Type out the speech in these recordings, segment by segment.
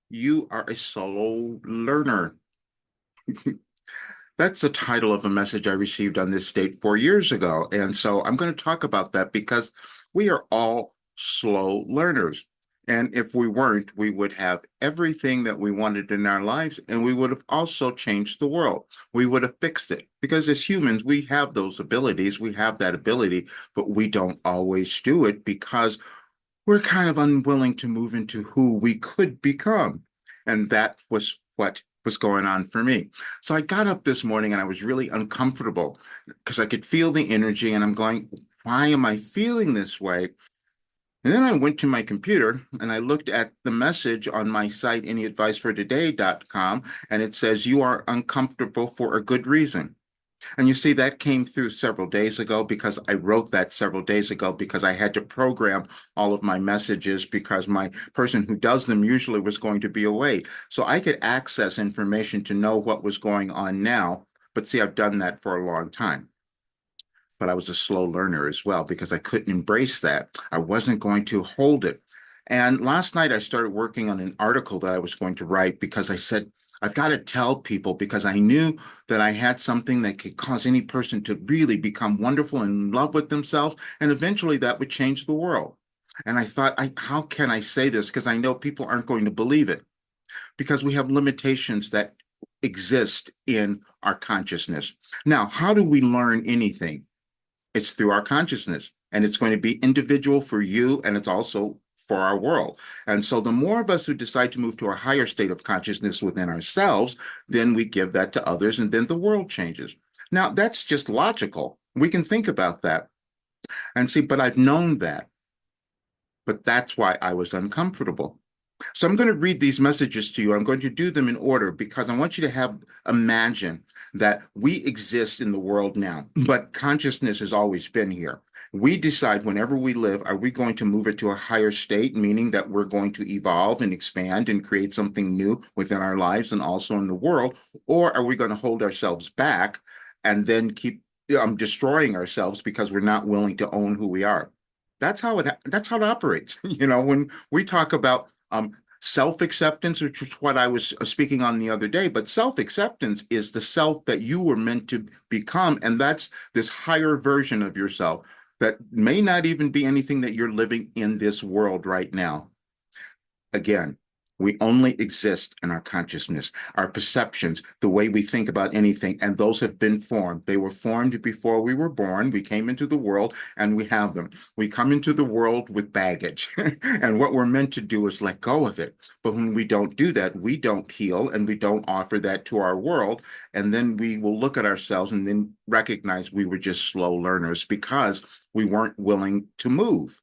You are a slow learner. That's the title of a message I received on this date 4 years ago. And so I'm going to talk about that because we are all slow learners. And if we weren't, we would have everything that we wanted in our lives, and we would have also changed the world. We would have fixed it because as humans, we have those abilities. We have that ability, but we don't always do it because we're kind of unwilling to move into who we could become. And that was what was going on for me. So I got up this morning and I was really uncomfortable because I could feel the energy and I'm going, why am I feeling this way? And then I went to my computer and I looked at the message on my site, anyadvicefortoday.com, and it says, you are uncomfortable for a good reason. And you see, that came through several days ago because I wrote that several days ago because I had to program all of my messages because my person who does them usually was going to be away. So I could access information to know what was going on now. But see, I've done that for a long time. But I was a slow learner as well because I couldn't embrace that. I wasn't going to hold it. And last night I started working on an article that I was going to write because I said, I've got to tell people because I knew that I had something that could cause any person to really become wonderful and in love with themselves. And eventually that would change the world. And I thought, how can I say this? Because I know people aren't going to believe it because we have limitations that exist in our consciousness. Now, how do we learn anything? It's through our consciousness, and it's going to be individual for you, and it's also for our world. And so the more of us who decide to move to a higher state of consciousness within ourselves, then we give that to others, and then the world changes. Now, that's just logical. We can think about that and see, but I've known that. But that's why I was uncomfortable. So I'm going to read these messages to you. I'm going to do them in order because I want you to have imagine that we exist in the world now, but consciousness has always been here. We decide whenever we live, are we going to move it to a higher state, meaning that we're going to evolve and expand and create something new within our lives and also in the world, or are we going to hold ourselves back and then keep destroying ourselves because we're not willing to own who we are? That's how it operates. When we talk about self-acceptance, which is what I was speaking on the other day, but self-acceptance is the self that you were meant to become, and that's this higher version of yourself that may not even be anything that you're living in this world right now. Again, we only exist in our consciousness, our perceptions, the way we think about anything, and those have been formed. They were formed before we were born. We came into the world and we have them. We come into the world with baggage, and what we're meant to do is let go of it. But when we don't do that, we don't heal and we don't offer that to our world. And then we will look at ourselves and then recognize we were just slow learners because we weren't willing to move.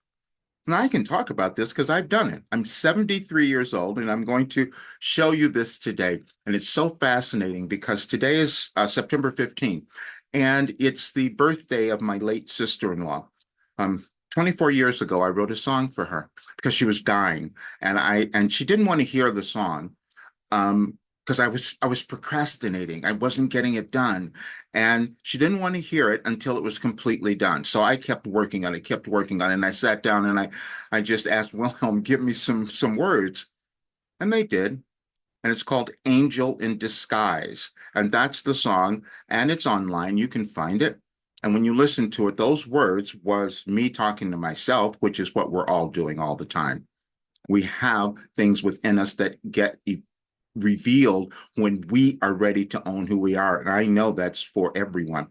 Now, I can talk about this because I've done it. I'm 73 years old, and I'm going to show you this today. And it's so fascinating because today is September 15th, and it's the birthday of my late sister-in-law. 24 years ago, I wrote a song for her because she was dying, and she didn't want to hear the song because I was procrastinating. I wasn't getting it done. And she didn't want to hear it until it was completely done. So I kept working on it, kept working on it. And I sat down and I just asked Wilhelm, give me some words. And they did. And it's called Angel in Disguise. And that's the song. And it's online. You can find it. And when you listen to it, those words was me talking to myself, which is what we're all doing all the time. We have things within us that get revealed when we are ready to own who we are. And I know that's for everyone.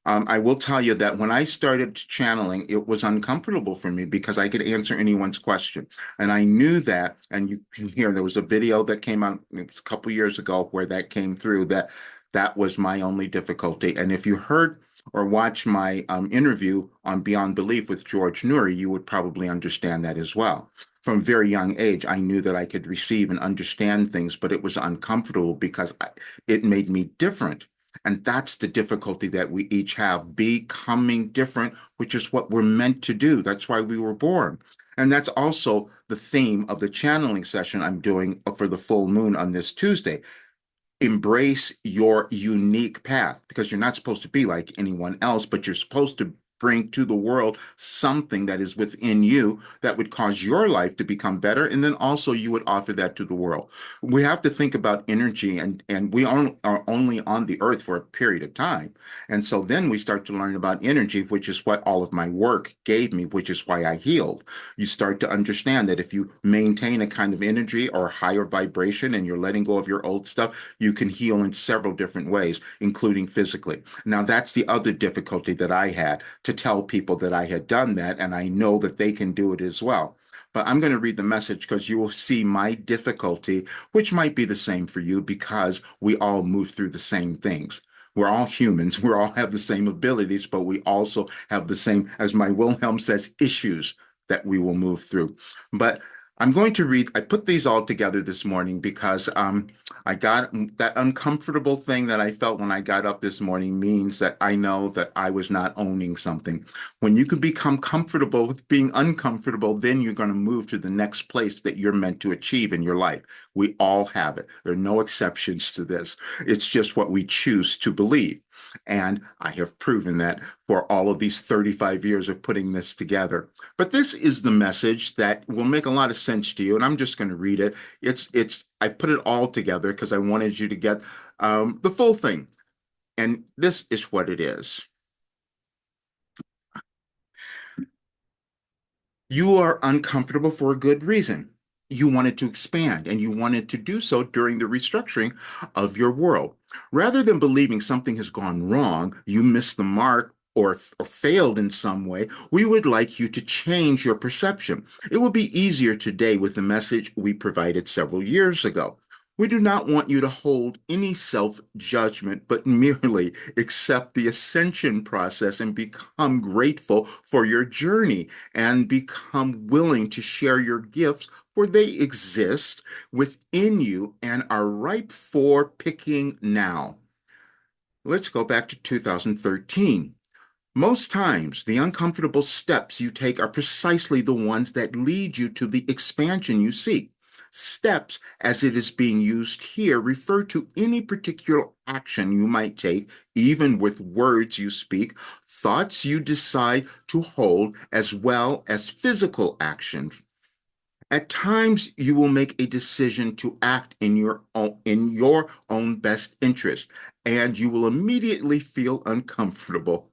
I will tell you that when I started channeling, it was uncomfortable for me because I could answer anyone's question. And I knew that, and you can hear there was a video that came out it was a couple years ago where that came through that was my only difficulty. And if you heard or watch my interview on Beyond Belief with George Noory, you would probably understand that as well. From a very young age, I knew that I could receive and understand things, but it was uncomfortable because it made me different. And that's the difficulty that we each have, becoming different, which is what we're meant to do. That's why we were born. And that's also the theme of the channeling session I'm doing for the full moon on this Tuesday. Embrace your unique path because you're not supposed to be like anyone else, but you're supposed to bring to the world something that is within you that would cause your life to become better. And then also you would offer that to the world. We have to think about energy, and are only on the earth for a period of time. And so then we start to learn about energy, which is what all of my work gave me, which is why I healed. You start to understand that if you maintain a kind of energy or higher vibration and you're letting go of your old stuff, you can heal in several different ways, including physically. Now, that's the other difficulty that I had, to tell people that I had done that, and I know that they can do it as well. But I'm going to read the message because you will see my difficulty, which might be the same for you because we all move through the same things. We're all humans. We all have the same abilities, but we also have the same, as my Wilhelm says, issues that we will move through. But I'm going to read, I put these all together this morning because I got that uncomfortable thing that I felt when I got up this morning means that I know that I was not owning something. When you can become comfortable with being uncomfortable, then you're going to move to the next place that you're meant to achieve in your life. We all have it. There are no exceptions to this. It's just what we choose to believe. And I have proven that for all of these 35 years of putting this together. But this is the message that will make a lot of sense to you, and I'm just going to read it. I put it all together because I wanted you to get the full thing. And this is what it is. You are uncomfortable for a good reason. You wanted to expand and you wanted to do so during the restructuring of your world. Rather than believing something has gone wrong, you missed the mark, or failed in some way, we would like you to change your perception. It will be easier today with the message we provided several years ago. We do not want you to hold any self judgment, but merely accept the ascension process and become grateful for your journey and become willing to share your gifts, for they exist within you and are ripe for picking now. Let's go back to 2013. Most times, the uncomfortable steps you take are precisely the ones that lead you to the expansion you seek. Steps, as it is being used here, refer to any particular action you might take, even with words you speak, thoughts you decide to hold, as well as physical actions. At times, you will make a decision to act in your own best interest, and you will immediately feel uncomfortable.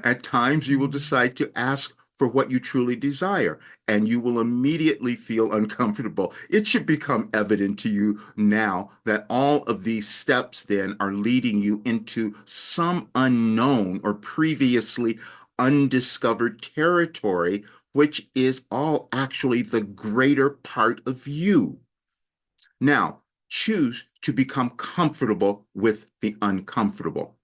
At times, you will decide to ask for what you truly desire, and you will immediately feel uncomfortable. It should become evident to you now that all of these steps then are leading you into some unknown or previously undiscovered territory, which is all actually the greater part of you. Now, choose to become comfortable with the uncomfortable.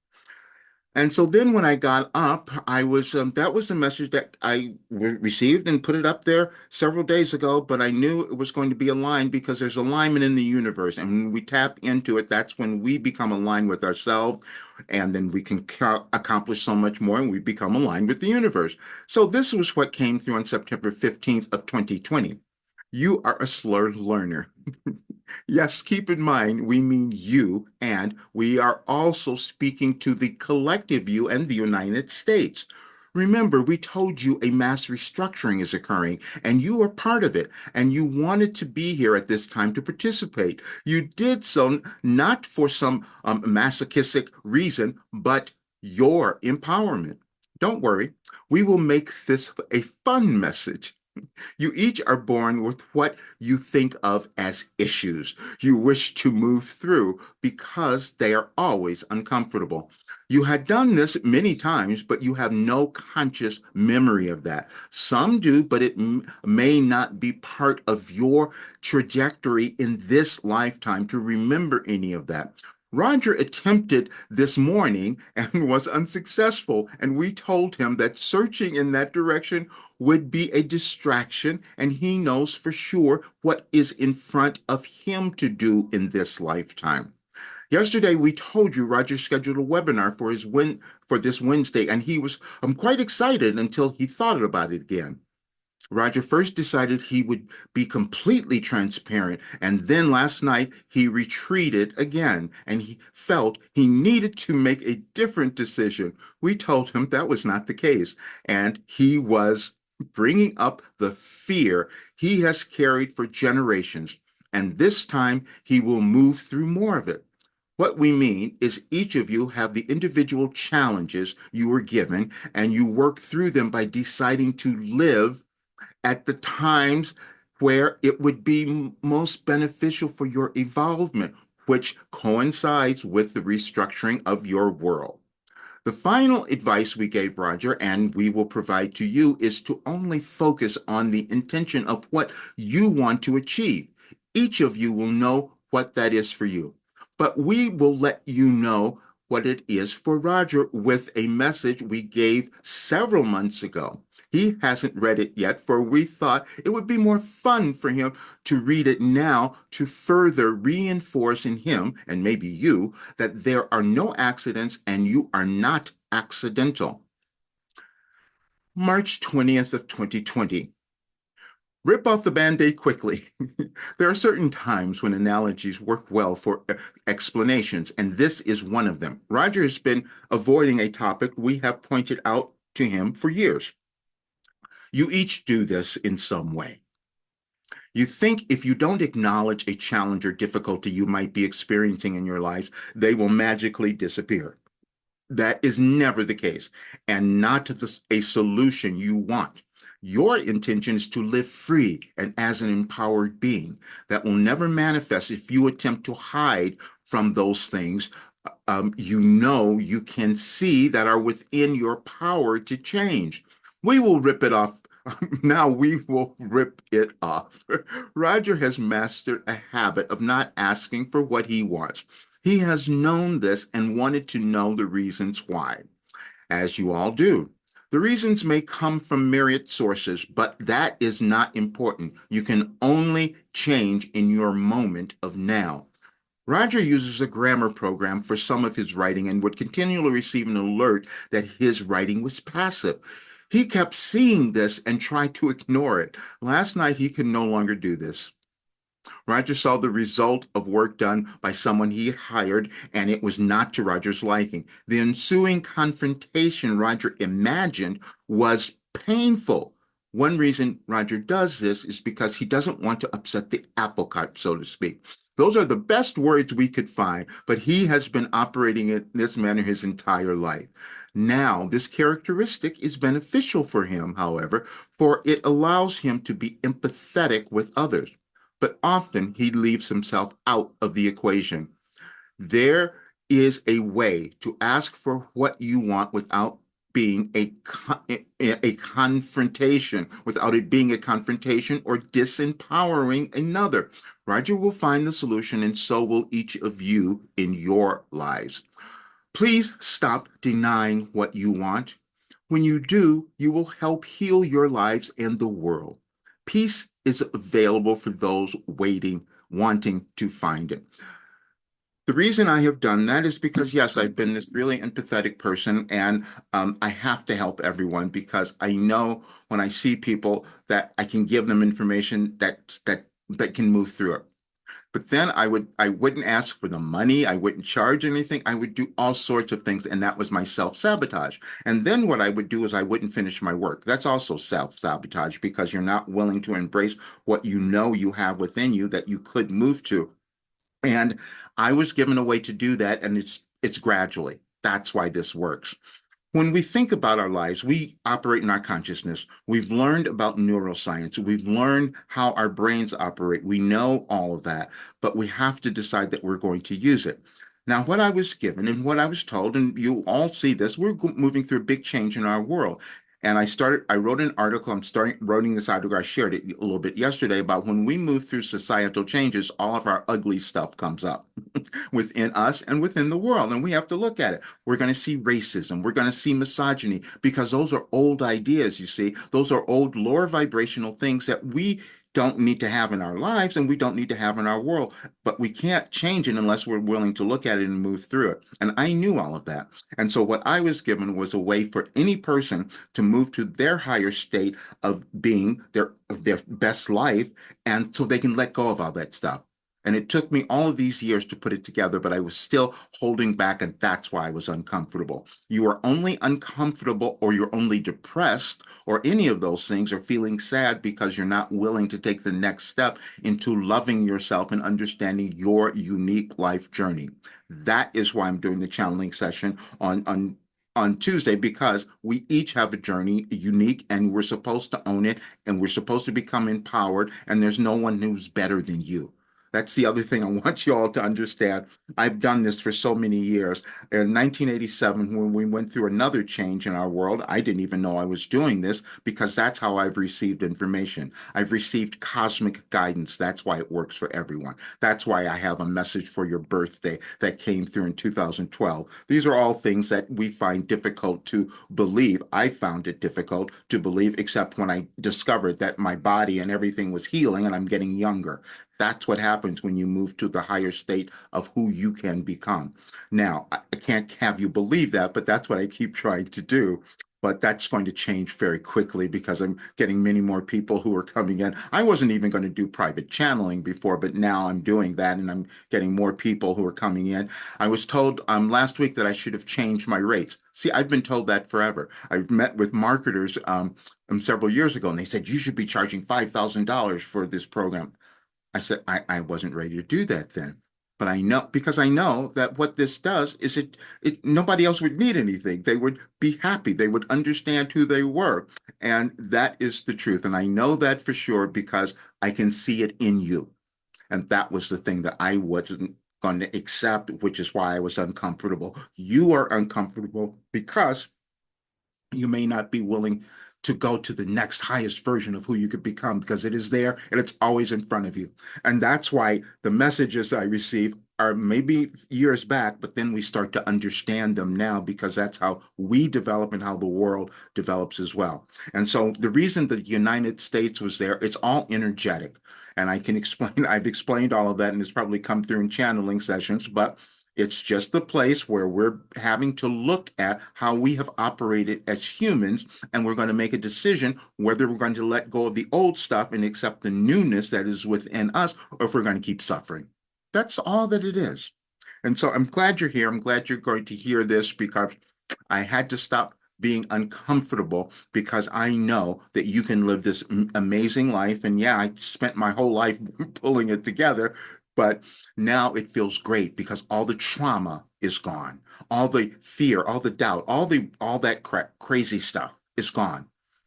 And so then when I got up, that was a message that I received and put it up there several days ago, but I knew it was going to be aligned because there's alignment in the universe. And when we tap into it, that's when we become aligned with ourselves, and then we can accomplish so much more, and we become aligned with the universe. So this was what came through on September 15th of 2020. You are a slurred learner. Yes, keep in mind, we mean you, and we are also speaking to the collective you and the United States. Remember, we told you a mass restructuring is occurring, and you are part of it, and you wanted to be here at this time to participate. You did so not for some masochistic reason, but your empowerment. Don't worry, we will make this a fun message. You each are born with what you think of as issues you wish to move through because they are always uncomfortable. You had done this many times, but you have no conscious memory of that. Some do, but it may not be part of your trajectory in this lifetime to remember any of that. Roger attempted this morning and was unsuccessful, and we told him that searching in that direction would be a distraction, and he knows for sure what is in front of him to do in this lifetime. Yesterday, we told you Roger scheduled a webinar for this Wednesday, and he was quite excited until he thought about it again. Roger first decided he would be completely transparent, and then last night he retreated again, and he felt he needed to make a different decision. We told him that was not the case, and he was bringing up the fear he has carried for generations, and this time he will move through more of it. What we mean is each of you have the individual challenges you were given, and you work through them by deciding to live at the times where it would be most beneficial for your evolvement, which coincides with the restructuring of your world. The final advice we gave Roger and we will provide to you is to only focus on the intention of what you want to achieve. Each of you will know what that is for you, but we will let you know what it is for Roger with a message we gave several months ago. He hasn't read it yet, for we thought it would be more fun for him to read it now to further reinforce in him, and maybe you, that there are no accidents and you are not accidental. March 20th of 2020. Rip off the Band-Aid quickly. There are certain times when analogies work well for explanations, and this is one of them. Roger has been avoiding a topic we have pointed out to him for years. You each do this in some way. You think if you don't acknowledge a challenge or difficulty you might be experiencing in your lives, they will magically disappear. That is never the case, and not a solution you want. Your intention is to live free and as an empowered being. That will never manifest if you attempt to hide from those things you can see that are within your power to change. We will rip it off. Now we will rip it off. Roger has mastered a habit of not asking for what he wants. He has known this and wanted to know the reasons why, as you all do. The reasons may come from myriad sources, but that is not important. You can only change in your moment of now. Roger uses a grammar program for some of his writing and would continually receive an alert that his writing was passive. He kept seeing this and tried to ignore it. Last night, he could no longer do this. Roger saw the result of work done by someone he hired, and it was not to Roger's liking. The ensuing confrontation Roger imagined was painful. One reason Roger does this is because he doesn't want to upset the apple cart, so to speak. Those are the best words we could find, but he has been operating in this manner his entire life. Now, this characteristic is beneficial for him, however, for it allows him to be empathetic with others. But often he leaves himself out of the equation. There is a way to ask for what you want without being a confrontation, without it being a confrontation or disempowering another. Roger will find the solution, and so will each of you in your lives. Please stop denying what you want. When you do, you will help heal your lives and the world. Peace is available for those waiting, wanting to find it. The reason I have done that is because, yes, I've been this really empathetic person, and I have to help everyone because I know when I see people that I can give them information that can move through it. But then I wouldn't ask for the money. I wouldn't charge anything. I would do all sorts of things, and that was my self-sabotage. And then what I would do is I wouldn't finish my work. That's also self-sabotage because you're not willing to embrace what you know you have within you that you could move to. And I was given a way to do that, and it's gradually. That's why this works. When we think about our lives, we operate in our consciousness. We've learned about neuroscience. We've learned how our brains operate. We know all of that, but we have to decide that we're going to use it. Now, what I was given and what I was told, and you all see this, we're moving through a big change in our world. And I wrote an article, writing this article, I shared it a little bit yesterday about when we move through societal changes, all of our ugly stuff comes up within us and within the world. And we have to look at it. We're going to see racism. We're going to see misogyny because those are old ideas, you see. Those are old lower vibrational things that we don't need to have in our lives and we don't need to have in our world, but we can't change it unless we're willing to look at it and move through it. And I knew all of that. And so what I was given was a way for any person to move to their higher state of being their best life, and so they can let go of all that stuff. And it took me all of these years to put it together, but I was still holding back, and that's why I was uncomfortable. You are only uncomfortable or you're only depressed or any of those things or feeling sad because you're not willing to take the next step into loving yourself and understanding your unique life journey. That is why I'm doing the channeling session on Tuesday, because we each have a journey unique and we're supposed to own it and we're supposed to become empowered, and there's no one who's better than you. That's the other thing I want you all to understand. I've done this for so many years. In 1987, when we went through another change in our world, I didn't even know I was doing this because that's how I've received information. I've received cosmic guidance. That's why it works for everyone. That's why I have a message for your birthday that came through in 2012. These are all things that we find difficult to believe. I found it difficult to believe, except when I discovered that my body and everything was healing and I'm getting younger. That's what happens when you move to the higher state of who you can become. Now, I can't have you believe that, but that's what I keep trying to do. But that's going to change very quickly because I'm getting many more people who are coming in. I wasn't even going to do private channeling before, but now I'm doing that and I'm getting more people who are coming in. I was told last week that I should have changed my rates. See, I've been told that forever. I've met with marketers several years ago, and they said you should be charging $5,000 for this program. I said, I wasn't ready to do that then. But I know, because I know that what this does is it nobody else would need anything. They would be happy. They would understand who they were. And that is the truth. And I know that for sure because I can see it in you. And that was the thing that I wasn't going to accept, which is why I was uncomfortable. You are uncomfortable because you may not be willing to go to the next highest version of who you could become, because it is there and it's always in front of you. And that's why the messages I receive are maybe years back, but then we start to understand them now because that's how we develop and how the world develops as well. And so the reason the United States was there, it's all energetic. And I can explain, I've explained all of that, and it's probably come through in channeling sessions, but it's just the place where we're having to look at how we have operated as humans, and we're going to make a decision whether we're going to let go of the old stuff and accept the newness that is within us, or if we're going to keep suffering. That's all that it is. And so I'm glad you're here. I'm glad you're going to hear this because I had to stop being uncomfortable because I know that you can live this amazing life. And yeah, I spent my whole life pulling it together, but now it feels great because all the trauma is gone, all the fear, all the doubt, all that crazy stuff is gone.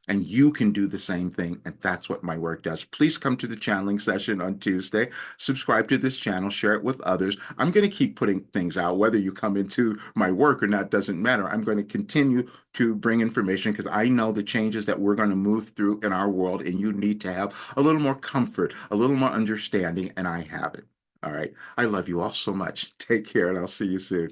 And you can do the same thing. And that's what my work does. Please come to the channeling session on Tuesday. Subscribe to this channel, share it with others. I'm going to keep putting things out. Whether you come into my work or not doesn't matter. I'm going to continue to bring information because I know the changes that we're going to move through in our world. And you need to have a little more comfort, a little more understanding. And I have it. All right. I love you all so much. Take care, and I'll see you soon.